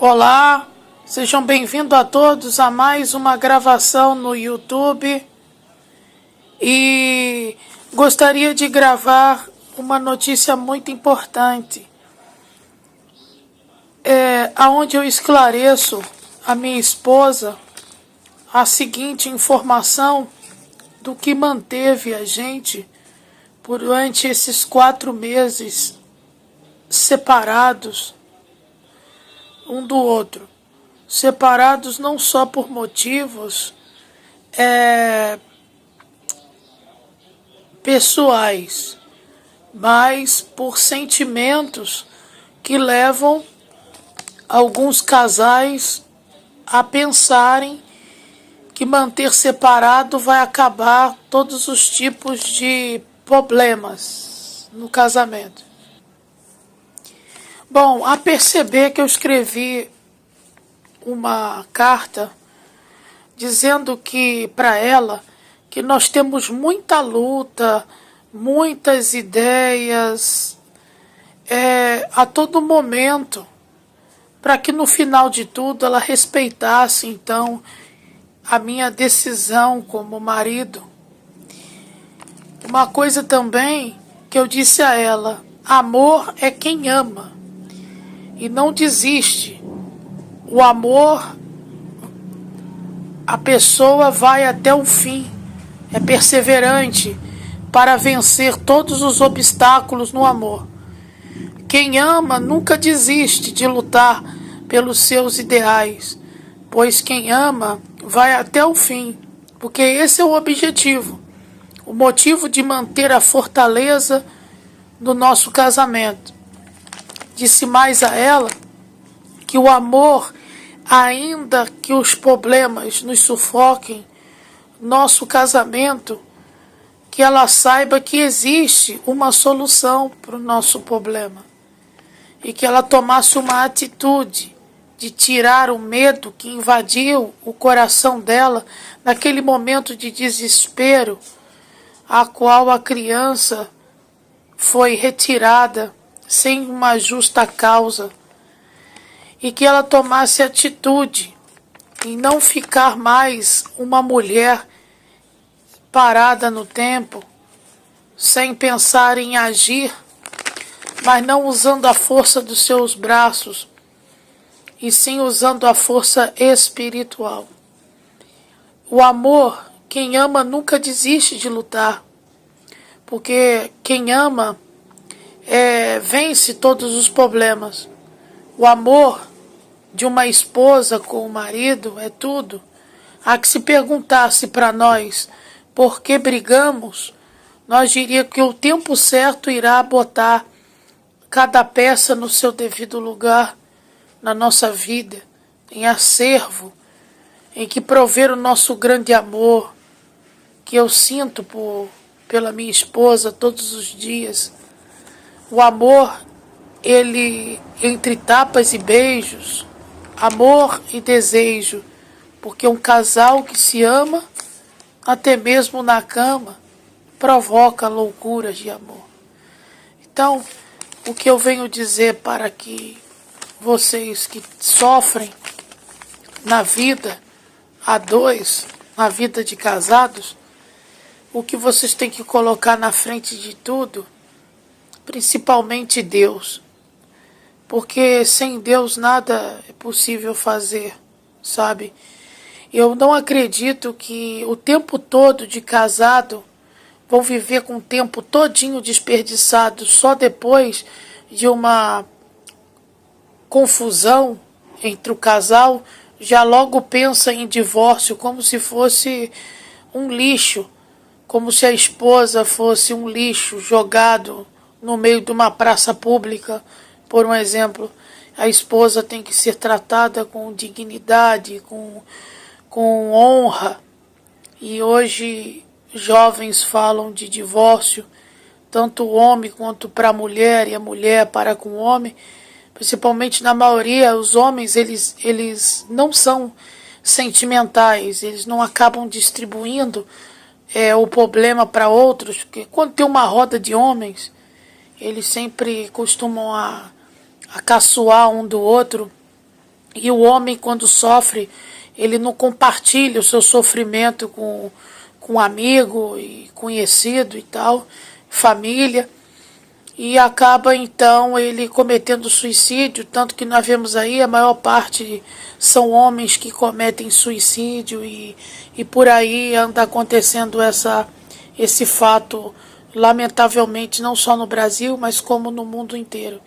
Olá, sejam bem-vindos a todos a mais uma gravação no YouTube e gostaria de gravar uma notícia muito importante, aonde eu esclareço a minha esposa a seguinte informação do que manteve a gente durante esses 4 meses separados um do outro. Separados não só por motivos pessoais, mas por sentimentos que levam alguns casais a pensarem que manter separado vai acabar todos os tipos de problemas no casamento. Bom, a perceber que eu escrevi uma carta dizendo que para ela que nós temos muita luta, muitas ideias a todo momento, para que no final de tudo ela respeitasse então a minha decisão como marido. Uma coisa também que eu disse a ela: amor é quem ama e não desiste. O amor, a pessoa vai até o fim, é perseverante para vencer todos os obstáculos no amor. Quem ama nunca desiste de lutar pelos seus ideais, pois quem ama vai até o fim, porque esse é o objetivo, o motivo de manter a fortaleza do nosso casamento. Disse mais a ela que o amor, ainda que os problemas nos sufoquem, nosso casamento, que ela saiba que existe uma solução para o nosso problema. E que ela tomasse uma atitude de tirar o medo que invadiu o coração dela naquele momento de desespero, a qual a criança foi retirada sem uma justa causa, e que ela tomasse atitude em não ficar mais uma mulher parada no tempo, sem pensar em agir, mas não usando a força dos seus braços, e sim usando a força espiritual. O amor, quem ama nunca desiste de lutar, porque quem ama vence todos os problemas. O amor de uma esposa com o marido é tudo. Há que se perguntasse para nós por que brigamos, nós diríamos que o tempo certo irá botar cada peça no seu devido lugar na nossa vida, em acervo, em que prover o nosso grande amor, que eu sinto pela minha esposa todos os dias. O amor, ele entre tapas e beijos, amor e desejo, porque um casal que se ama, até mesmo na cama, provoca loucuras de amor. Então, o que eu venho dizer para que vocês que sofrem na vida a dois, na vida de casados, o que vocês têm que colocar na frente de tudo, principalmente Deus, porque sem Deus nada é possível fazer, sabe? Eu não acredito que o tempo todo de casado vão viver com o tempo todinho desperdiçado só depois de uma confusão entre o casal, já logo pensa em divórcio como se fosse um lixo, como se a esposa fosse um lixo jogado no meio de uma praça pública, por um exemplo. A esposa tem que ser tratada com dignidade, com honra. E hoje jovens falam de divórcio, tanto o homem quanto para a mulher e a mulher para com o homem. Principalmente na maioria, os homens eles não são sentimentais, eles não acabam distribuindo o problema para outros, porque quando tem uma roda de homens, eles sempre costumam a caçoar um do outro E o homem, quando sofre, ele não compartilha o seu sofrimento com um amigo e conhecido e tal, família, e acaba então ele cometendo suicídio, tanto que nós vemos aí a maior parte são homens que cometem suicídio e por aí anda acontecendo esse fato, lamentavelmente, não só no Brasil, mas como no mundo inteiro.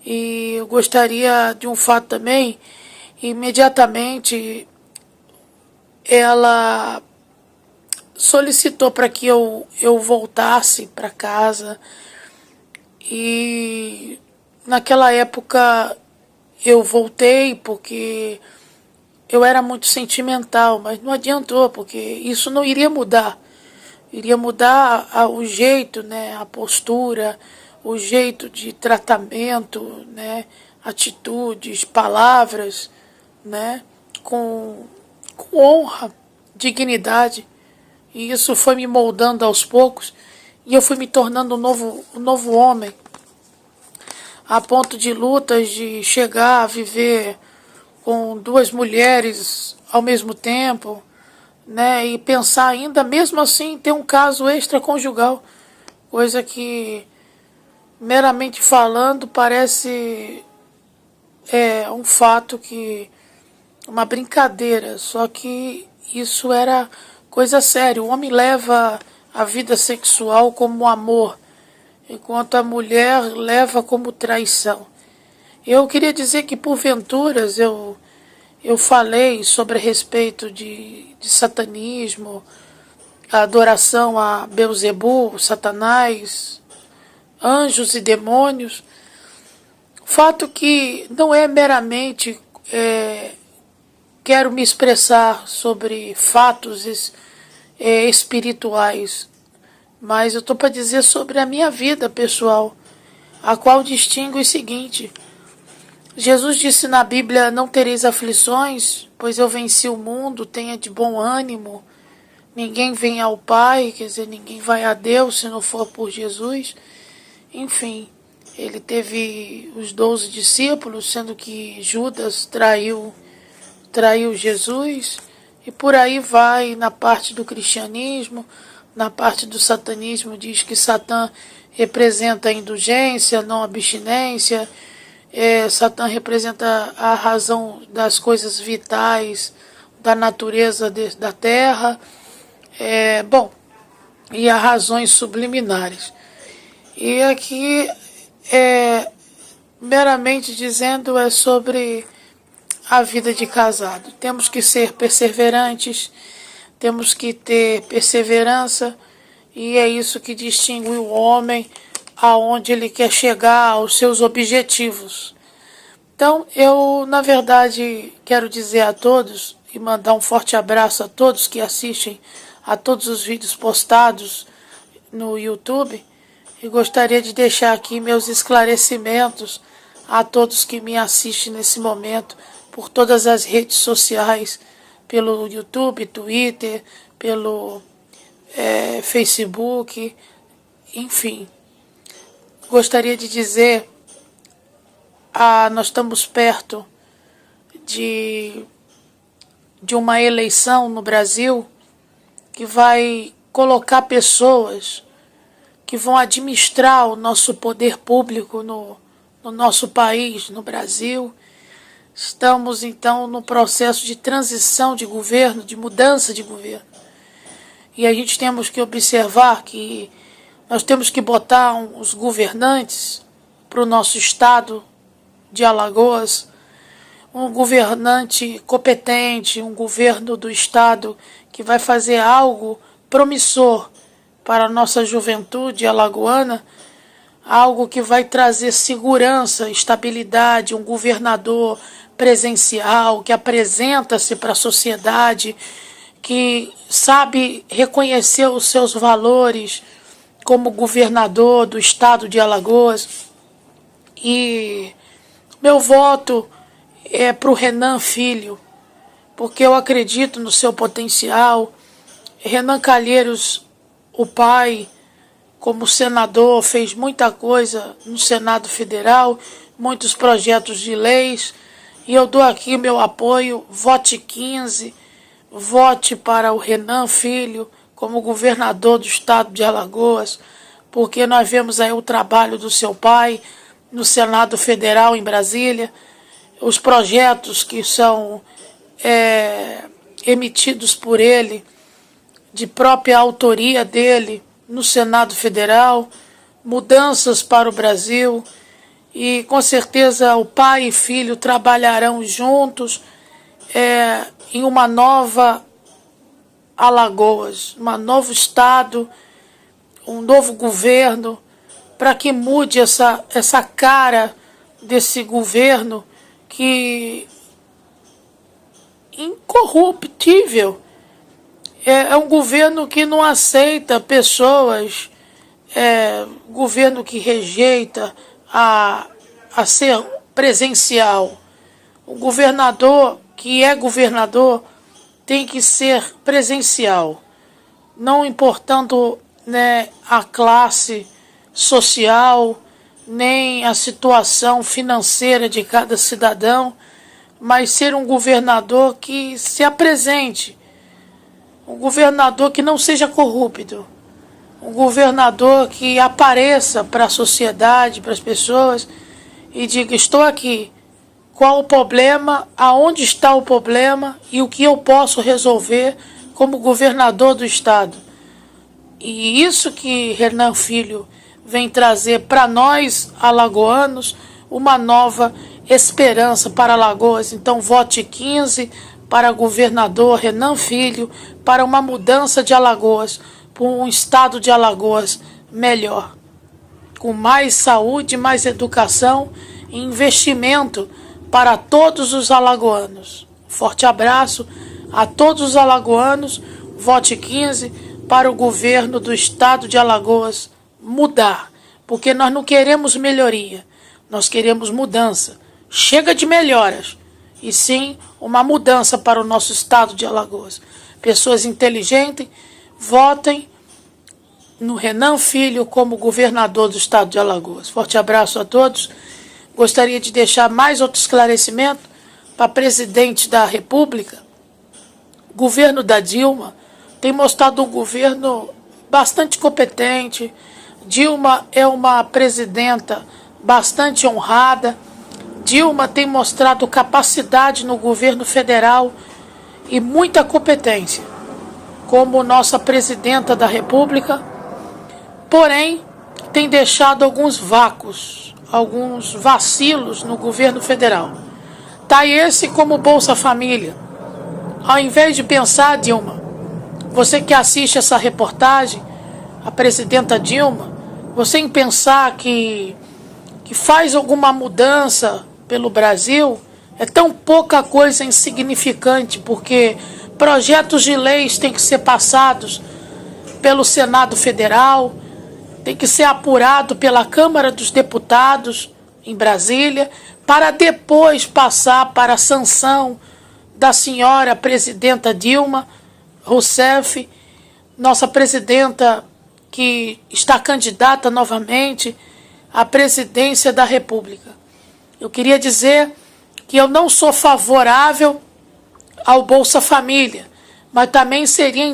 E eu gostaria de um fato também, imediatamente ela solicitou para que eu voltasse para casa e naquela época eu voltei porque eu era muito sentimental, mas não adiantou, porque isso não iria mudar. Iria mudar o jeito, né, a postura, o jeito de tratamento, né, atitudes, palavras, né, com honra, dignidade. E isso foi me moldando aos poucos e eu fui me tornando um novo homem, a ponto de lutas de chegar a viver com duas mulheres ao mesmo tempo, né, e pensar ainda, mesmo assim, em ter um caso extraconjugal, coisa que, meramente falando, parece um fato que, uma brincadeira, só que isso era coisa séria. O homem leva a vida sexual como amor, enquanto a mulher leva como traição. Eu queria dizer que, porventuras, eu falei sobre a respeito de satanismo, a adoração a Beuzebu, Satanás, anjos e demônios. Fato que não é meramente quero me expressar sobre fatos espirituais, mas eu estou para dizer sobre a minha vida pessoal, a qual distingo o seguinte: Jesus disse na Bíblia, não tereis aflições, pois eu venci o mundo, tenha de bom ânimo. Ninguém vem ao Pai, quer dizer, ninguém vai a Deus se não for por Jesus. Enfim, ele teve os 12 discípulos, sendo que Judas traiu Jesus. E por aí vai, na parte do cristianismo, na parte do satanismo, diz que Satã representa a indulgência, não a abstinência. Satã representa a razão das coisas vitais, da natureza da terra, e as razões subliminares. E aqui, meramente dizendo, é sobre a vida de casado. Temos que ser perseverantes, temos que ter perseverança, e é isso que distingue o homem aonde ele quer chegar, aos seus objetivos. Então, eu, na verdade, quero dizer a todos e mandar um forte abraço a todos que assistem a todos os vídeos postados no YouTube, e gostaria de deixar aqui meus esclarecimentos a todos que me assistem nesse momento por todas as redes sociais, pelo YouTube, Twitter, pelo Facebook, enfim. Gostaria de dizer, nós estamos perto de uma eleição no Brasil que vai colocar pessoas que vão administrar o nosso poder público no nosso país, no Brasil. Estamos, então, no processo de transição de governo, de mudança de governo. E a gente temos que observar que nós temos que botar os governantes para o nosso estado de Alagoas, um governante competente, um governo do estado que vai fazer algo promissor para a nossa juventude alagoana, algo que vai trazer segurança, estabilidade, um governador presencial, que apresenta-se para a sociedade, que sabe reconhecer os seus valores como governador do estado de Alagoas. E meu voto é para o Renan Filho, porque eu acredito no seu potencial. Renan Calheiros, o pai, como senador, fez muita coisa no Senado Federal, muitos projetos de leis, E eu dou aqui o meu apoio, vote 15, vote para o Renan Filho como governador do estado de Alagoas, porque nós vemos aí o trabalho do seu pai no Senado Federal em Brasília, os projetos que são emitidos por ele, de própria autoria dele, no Senado Federal, mudanças para o Brasil, e com certeza o pai e filho trabalharão juntos em uma nova Alagoas, um novo estado, um novo governo, para que mude essa cara desse governo que incorruptível. É um governo que não aceita pessoas, governo que rejeita a ser presencial. O governador que é governador tem que ser presencial, não importando, né, a classe social, nem a situação financeira de cada cidadão, mas ser um governador que se apresente, um governador que não seja corrupto, um governador que apareça para a sociedade, para as pessoas e diga: estou aqui, qual o problema, aonde está o problema e o que eu posso resolver como governador do estado. E isso que Renan Filho vem trazer para nós alagoanos, uma nova esperança para Alagoas. Então vote 15 para governador Renan Filho, para uma mudança de Alagoas, para um estado de Alagoas melhor, com mais saúde, mais educação e investimento para todos os alagoanos. Forte abraço a todos os alagoanos. Vote 15 para o governo do estado de Alagoas mudar, porque nós não queremos melhoria, nós queremos mudança. Chega de melhoras, e sim uma mudança para o nosso estado de Alagoas. Pessoas inteligentes, votem no Renan Filho como governador do estado de Alagoas. Forte abraço a todos. Gostaria de deixar mais outro esclarecimento para presidente da República. O governo da Dilma tem mostrado um governo bastante competente. Dilma é uma presidenta bastante honrada. Dilma tem mostrado capacidade no governo federal e muita competência como nossa presidenta da República, porém tem deixado alguns vácuos, alguns vacilos no governo federal. Tá esse como Bolsa Família. Ao invés de pensar, Dilma, você que assiste essa reportagem, a presidenta Dilma, você em pensar que faz alguma mudança pelo Brasil, é tão pouca coisa insignificante, porque projetos de leis têm que ser passados pelo Senado Federal, tem que ser apurado pela Câmara dos Deputados em Brasília, para depois passar para a sanção da senhora presidenta Dilma Rousseff, nossa presidenta que está candidata novamente à presidência da República. Eu queria dizer que eu não sou favorável ao Bolsa Família, mas também seria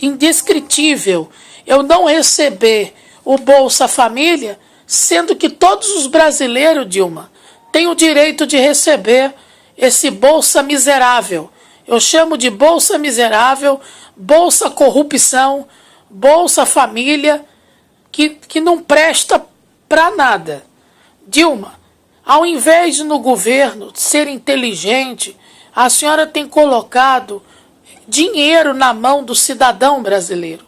indescritível eu não receber o Bolsa Família, sendo que todos os brasileiros, Dilma, têm o direito de receber esse Bolsa Miserável. Eu chamo de Bolsa Miserável, Bolsa Corrupção, Bolsa Família, que não presta para nada. Dilma, ao invés de no governo ser inteligente, a senhora tem colocado dinheiro na mão do cidadão brasileiro.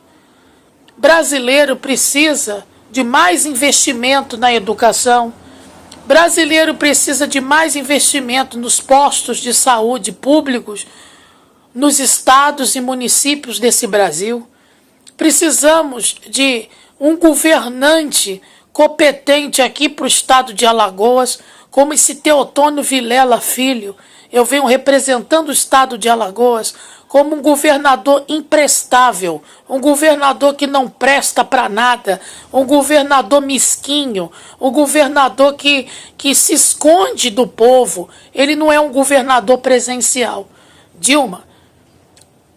Brasileiro precisa de mais investimento na educação. Brasileiro precisa de mais investimento nos postos de saúde públicos, nos estados e municípios desse Brasil. Precisamos de um governante competente aqui para o estado de Alagoas, como esse Teotônio Vilela Filho, eu venho representando o estado de Alagoas como um governador imprestável, um governador que não presta para nada, um governador mesquinho, um governador que se esconde do povo. Ele não é um governador presencial. Dilma,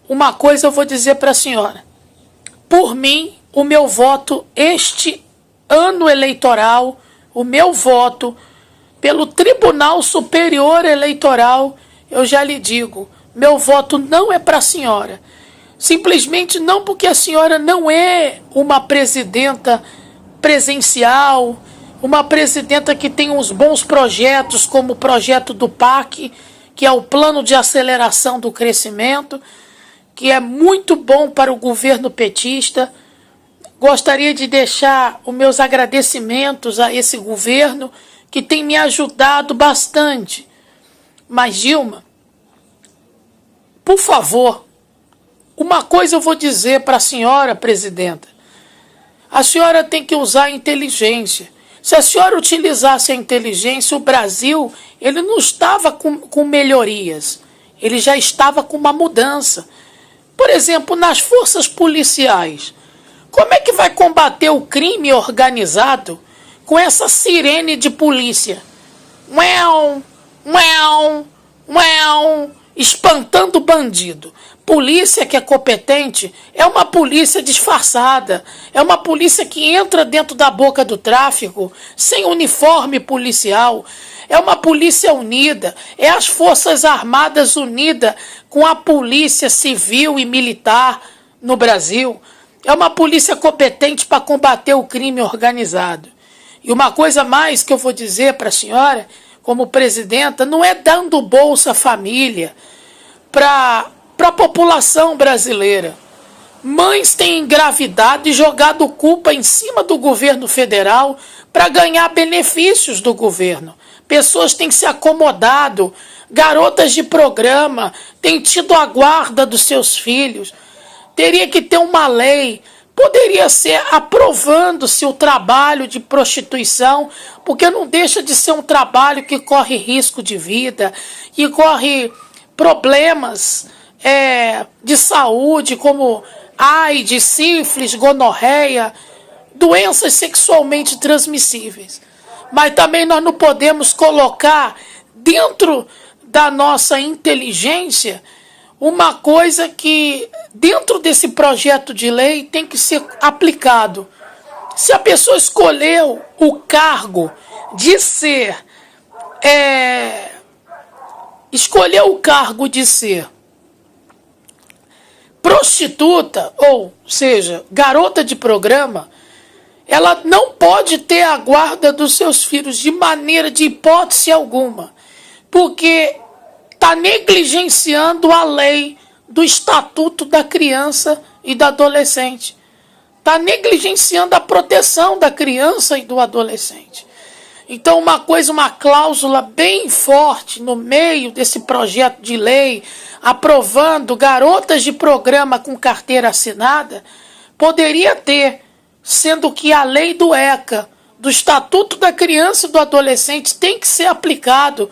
uma coisa eu vou dizer para a senhora. Por mim, o meu voto este ano eleitoral, o meu voto pelo Tribunal Superior Eleitoral, eu já lhe digo, meu voto não é para a senhora. Simplesmente não porque a senhora não é uma presidenta presencial, uma presidenta que tem uns bons projetos, como o projeto do PAC, que é o Plano de Aceleração do Crescimento, que é muito bom para o governo petista. Gostaria de deixar os meus agradecimentos a esse governo, que tem me ajudado bastante. Mas, Dilma, por favor, uma coisa eu vou dizer para a senhora, presidenta. A senhora tem que usar a inteligência. Se a senhora utilizasse a inteligência, o Brasil ele não estava com melhorias. Ele já estava com uma mudança. Por exemplo, nas forças policiais. Como é que vai combater o crime organizado com essa sirene de polícia? Uau, uau, uau, espantando o bandido. Polícia que é competente é uma polícia disfarçada, é uma polícia que entra dentro da boca do tráfico sem uniforme policial, é uma polícia unida, é as Forças Armadas unidas com a polícia civil e militar no Brasil, é uma polícia competente para combater o crime organizado. E uma coisa mais que eu vou dizer para a senhora, como presidenta, não é dando Bolsa Família para a população brasileira. Mães têm engravidado e jogado culpa em cima do governo federal para ganhar benefícios do governo. Pessoas têm se acomodado, garotas de programa têm tido a guarda dos seus filhos. Teria que ter uma lei, poderia ser aprovando-se o trabalho de prostituição, porque não deixa de ser um trabalho que corre risco de vida, que corre problemas de saúde, como AIDS, sífilis, gonorreia, doenças sexualmente transmissíveis. Mas também nós não podemos colocar dentro da nossa inteligência uma coisa que dentro desse projeto de lei tem que ser aplicado. Se a pessoa escolheu o cargo de ser prostituta, ou seja, garota de programa, ela não pode ter a guarda dos seus filhos de maneira, de hipótese alguma, porque está negligenciando a lei do Estatuto da Criança e do Adolescente. Está negligenciando a proteção da criança e do adolescente. Então, uma cláusula bem forte no meio desse projeto de lei, aprovando garotas de programa com carteira assinada, poderia ter, sendo que a lei do ECA, do Estatuto da Criança e do Adolescente, tem que ser aplicado,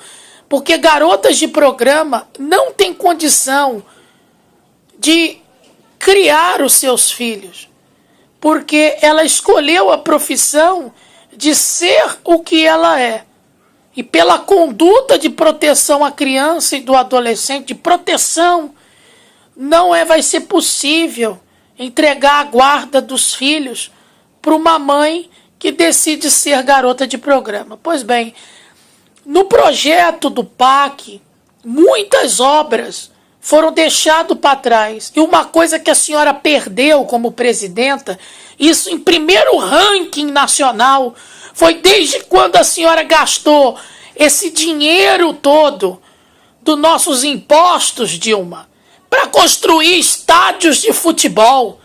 porque garotas de programa não têm condição de criar os seus filhos, porque ela escolheu a profissão de ser o que ela é. E pela conduta de proteção à criança e do adolescente, de proteção, não vai ser possível entregar a guarda dos filhos para uma mãe que decide ser garota de programa. Pois bem, no projeto do PAC, muitas obras foram deixadas para trás. E uma coisa que a senhora perdeu como presidenta, isso em primeiro ranking nacional, foi desde quando a senhora gastou esse dinheiro todo dos nossos impostos, Dilma, para construir estádios de futebol.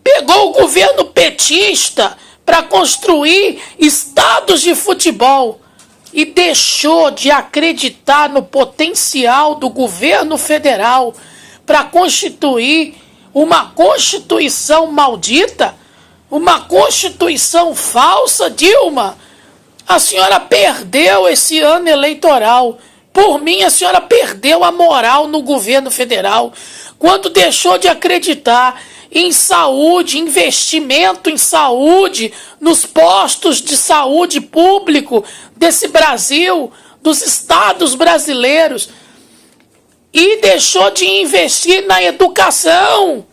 Pegou o governo petista para construir estádios de futebol e deixou de acreditar no potencial do governo federal para constituir uma constituição maldita, uma constituição falsa, Dilma. A senhora perdeu esse ano eleitoral. Por mim, a senhora perdeu a moral no governo federal quando deixou de acreditar em saúde, investimento em saúde, nos postos de saúde público desse Brasil, dos estados brasileiros, e deixou de investir na educação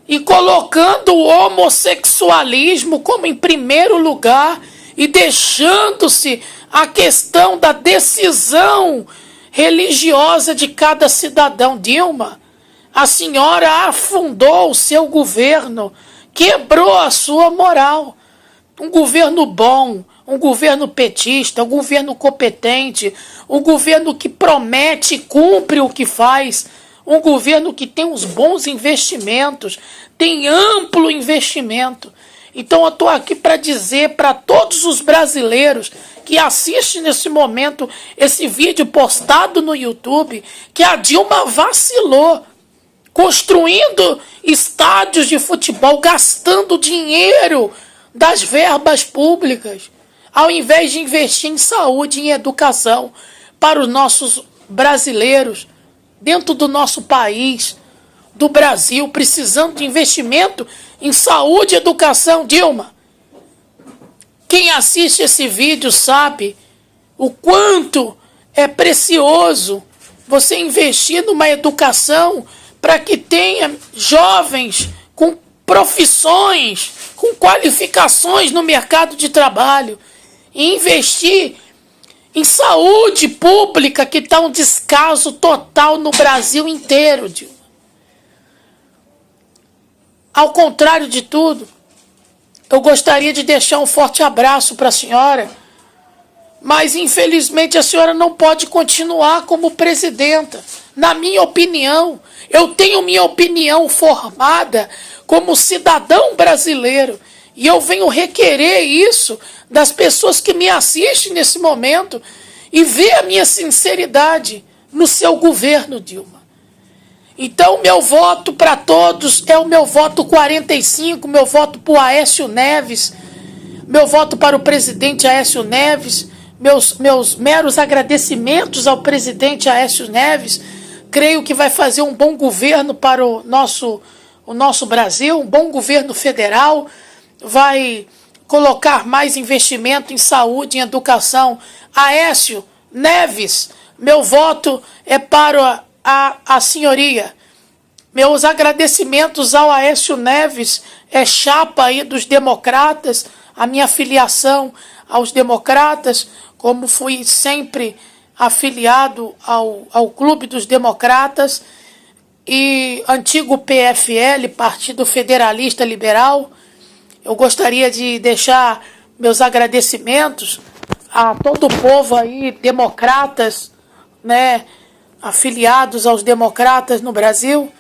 e colocando o homossexualismo como em primeiro lugar e deixando-se a questão da decisão religiosa de cada cidadão. Dilma, a senhora afundou o seu governo, quebrou a sua moral. Um governo bom, um governo petista, um governo competente, um governo que promete e cumpre o que faz, um governo que tem uns bons investimentos, tem amplo investimento. Então eu estou aqui para dizer para todos os brasileiros que assistem nesse momento esse vídeo postado no YouTube que a Dilma vacilou, construindo estádios de futebol, gastando dinheiro das verbas públicas, ao invés de investir em saúde e em educação para os nossos brasileiros, dentro do nosso país, do Brasil, precisando de investimento em saúde e educação. Dilma, quem assiste esse vídeo sabe o quanto é precioso você investir numa educação para que tenha jovens com profissões, com qualificações no mercado de trabalho, e investir em saúde pública, que está um descaso total no Brasil inteiro, Dilma. Ao contrário de tudo, eu gostaria de deixar um forte abraço para a senhora, mas infelizmente a senhora não pode continuar como presidenta. Na minha opinião, eu tenho minha opinião formada como cidadão brasileiro e eu venho requerer isso das pessoas que me assistem nesse momento e ver a minha sinceridade no seu governo, Dilma. Então, meu voto para todos é o meu voto 45, meu voto para o Aécio Neves, meu voto para o presidente Aécio Neves, meus meros agradecimentos ao presidente Aécio Neves. Creio que vai fazer um bom governo para o nosso Brasil, um bom governo federal, vai colocar mais investimento em saúde e em educação. Aécio Neves, meu voto é para a senhoria. Meus agradecimentos ao Aécio Neves, chapa aí dos democratas, a minha filiação aos democratas, como fui sempre afiliado ao Clube dos Democratas e antigo PFL, Partido Federalista Liberal. Eu gostaria de deixar meus agradecimentos a todo o povo aí, democratas, né, afiliados aos democratas no Brasil,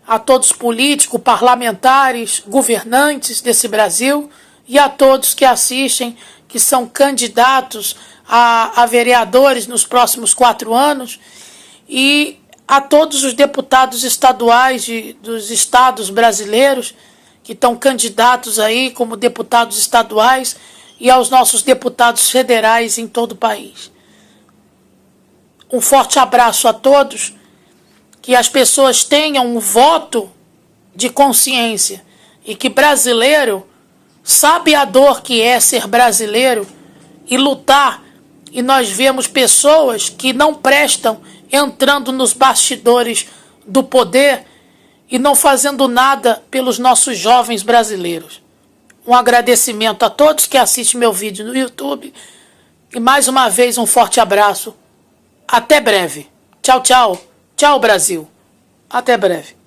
a todos os políticos, parlamentares, governantes desse Brasil e a todos que assistem, que são candidatos a vereadores nos próximos 4 anos, e a todos os deputados estaduais dos estados brasileiros que estão candidatos aí como deputados estaduais e aos nossos deputados federais em todo o país. Um forte abraço a todos, que as pessoas tenham um voto de consciência e que brasileiro sabe a dor que é ser brasileiro e lutar. E nós vemos pessoas que não prestam entrando nos bastidores do poder e não fazendo nada pelos nossos jovens brasileiros. Um agradecimento a todos que assistem meu vídeo no YouTube e mais uma vez um forte abraço. Até breve. Tchau, tchau. Tchau, Brasil. Até breve.